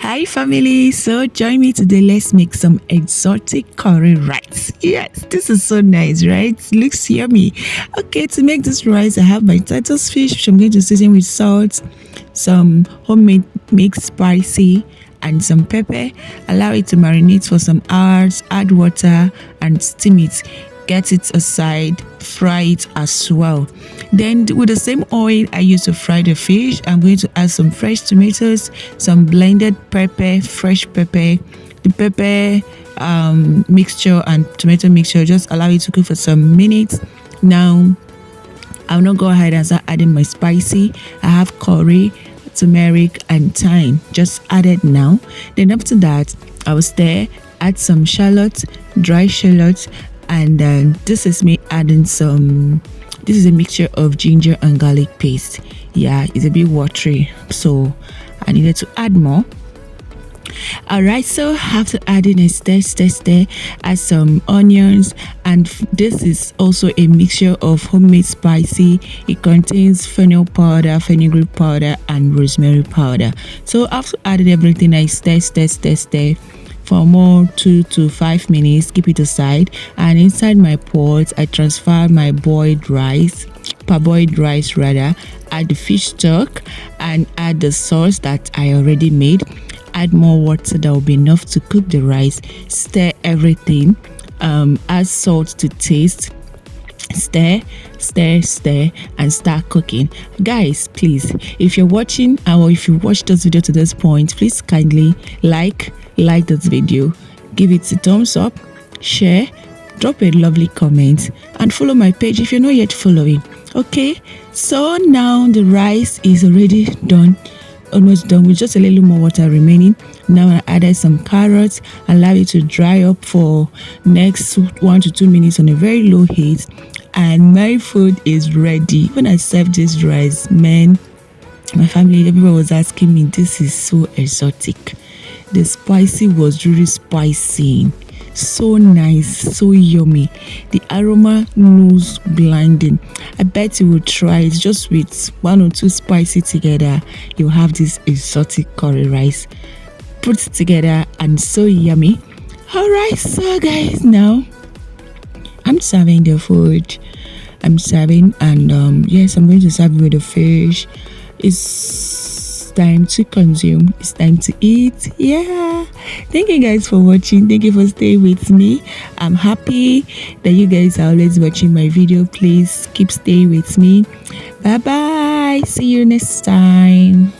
Hi family, so join me today. Let's make some exotic curry rice. Yes, this is so nice, right? Looks yummy. Okay, to make this rice, I have my Titus fish, which I'm going to season with salt, some homemade mixed spicy, and some pepper. Allow it to marinate for some hours, add water and steam it. Get it aside, fry it as well. Then with the same oil I used to fry the fish, I'm going to add some fresh tomatoes, some blended pepper, fresh pepper, the pepper mixture and tomato mixture. Just allow it to cook for some minutes. Now I'll not go ahead and start adding my spicy. I have curry, turmeric and thyme just added now. Then after that I will stir, add some shallots, dry shallots, and this is me adding some, this is a mixture of ginger and garlic paste. Yeah, it's a bit watery, so I needed to add more. Alright, so after adding a stir, add some onions, and this is also a mixture of homemade spicy. It contains fennel powder, fenugreek powder and rosemary powder. So after adding everything, I stir for more 2 to 5 minutes. Keep it aside, and inside my pot I transfer my parboiled rice rather, add the fish stock and add the sauce that I already made. Add more water that will be enough to cook the rice. Stir everything, add salt to taste, stir and start cooking. Guys, please, if you're watching or if you watched this video to this point, please kindly like this video, give it a thumbs up, share, drop a lovely comment and follow my page if you're not yet following. Okay, so now the rice is already done, almost done, with just a little more water remaining. Now I added some carrots, allow it to dry up for next 1 to 2 minutes on a very low heat, and my food is ready. When I served this rice, man, my family, everyone was asking me, this is so exotic. The spicy was really spicy, so nice, so yummy. The aroma nose blinding. I bet you will try it just with 1 or 2 spicy together. You'll have this exotic curry rice put together and so yummy. Alright, so guys, now I'm serving the food. I'm serving, and yes, I'm going to serve with the fish. It's time to consume, it's time to eat. Yeah, thank you guys for watching, thank you for staying with me. I'm happy that you guys are always watching my video. Please keep staying with me. Bye bye, see you next time.